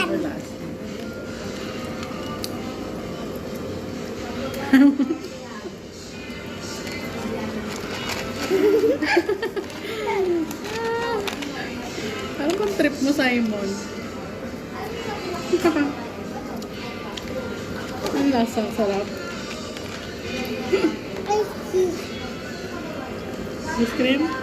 Relax. Ano bang trip mo, Simon? Ang lasa, sarap. Ice cream?